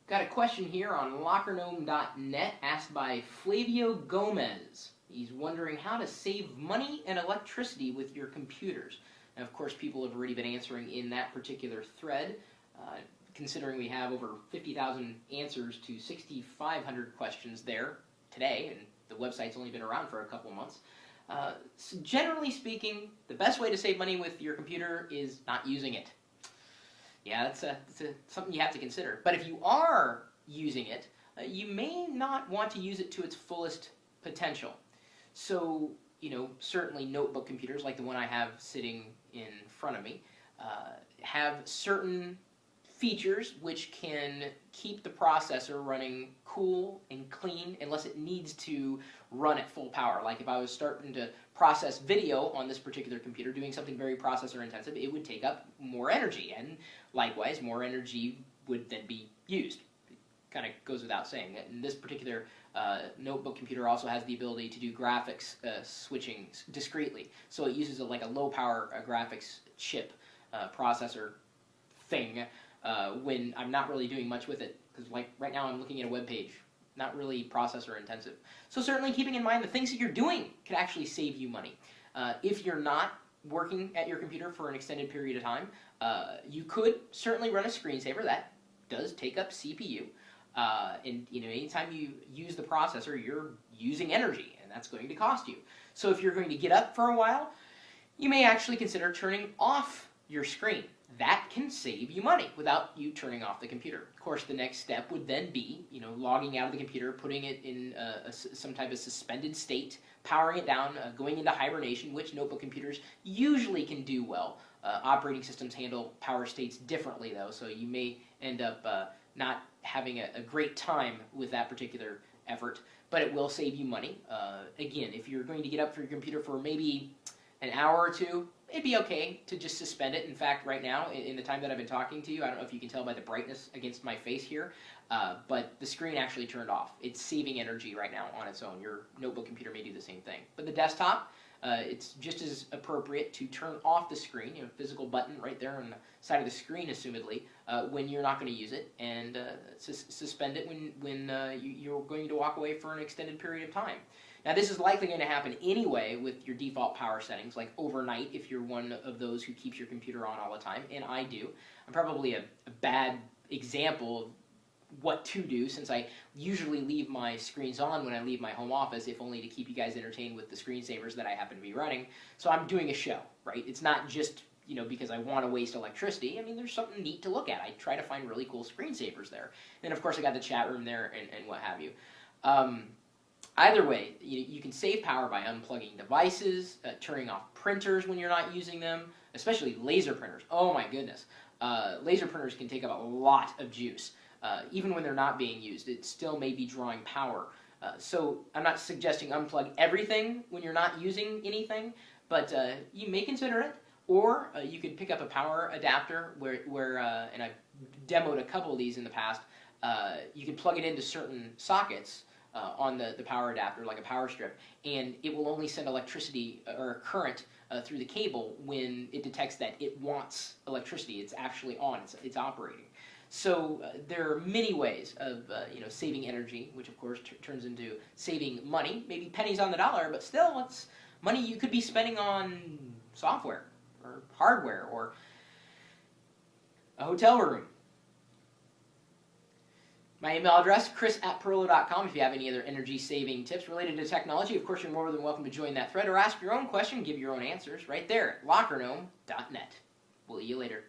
Got a question here on LockerGnome.net asked by Flavio Gomez. He's wondering how to save money and electricity with your computers. And of course, people have already been answering in that particular thread. Considering we have over 50,000 answers to 6,500 questions there today, and the website's only been around for a couple of months. So generally speaking, the best way to save money with your computer is not using it. Yeah, that's something you have to consider. But if you are using it, you may not want to use it to its fullest potential. So, certainly notebook computers like the one I have sitting in front of me have certain features which can keep the processor running cool and clean unless it needs to run at full power. Like if I was starting to process video on this particular computer, doing something very processor intensive, it would take up more energy, and likewise more energy would then be used. It kind of goes without saying. And this particular notebook computer also has the ability to do graphics switching discretely. So it uses a low power graphics chip processor thing when I'm not really doing much with it, because like right now I'm looking at a web page, not really processor intensive. So certainly keeping in mind the things that you're doing could actually save you money. If you're not working at your computer for an extended period of time, you could certainly run a screensaver. That does take up CPU. And anytime you use the processor, you're using energy, and that's going to cost you. So if you're going to get up for a while, you may actually consider turning off your screen. That can save you money without you turning off the computer. Of course, the next step would then be, logging out of the computer, putting it in some type of suspended state, powering it down, going into hibernation, which notebook computers usually can do well. Operating systems handle power states differently, though, so you may end up not having a great time with that particular effort, but it will save you money. Again, if you're going to get up for your computer for maybe an hour or two, it'd be okay to just suspend it. In fact, right now, in the time that I've been talking to you, I don't know if you can tell by the brightness against my face here, but the screen actually turned off. It's saving energy right now on its own. Your notebook computer may do the same thing. But the desktop, it's just as appropriate to turn off the screen, physical button right there on the side of the screen, assumedly, when you're not going to use it, and suspend it when you're going to walk away for an extended period of time. Now, this is likely going to happen anyway with your default power settings, like overnight if you're one of those who keeps your computer on all the time, and I do. I'm probably a bad example of what to do, since I usually leave my screens on when I leave my home office, if only to keep you guys entertained with the screensavers that I happen to be running. So I'm doing a show, right? It's not just because I want to waste electricity. I mean, there's something neat to look at. I try to find really cool screensavers there. And of course, I got the chat room there and what have you. Either way, you can save power by unplugging devices, turning off printers when you're not using them, especially laser printers. Oh my goodness. Laser printers can take up a lot of juice. Even when they're not being used, it still may be drawing power. So I'm not suggesting unplug everything when you're not using anything, but you may consider it. Or you could pick up a power adapter where and I've demoed a couple of these in the past, you can plug it into certain sockets on the power adapter, like a power strip, and it will only send electricity or current through the cable when it detects that it wants electricity. It's actually on, it's operating. So there are many ways of saving energy, which of course turns into saving money, maybe pennies on the dollar, but still it's money you could be spending on software or hardware or a hotel room. My email address, chris@pirillo.com. If you have any other energy-saving tips related to technology, of course, you're more than welcome to join that thread or ask your own question, give your own answers right there at LockerGnome.net. We'll see you later.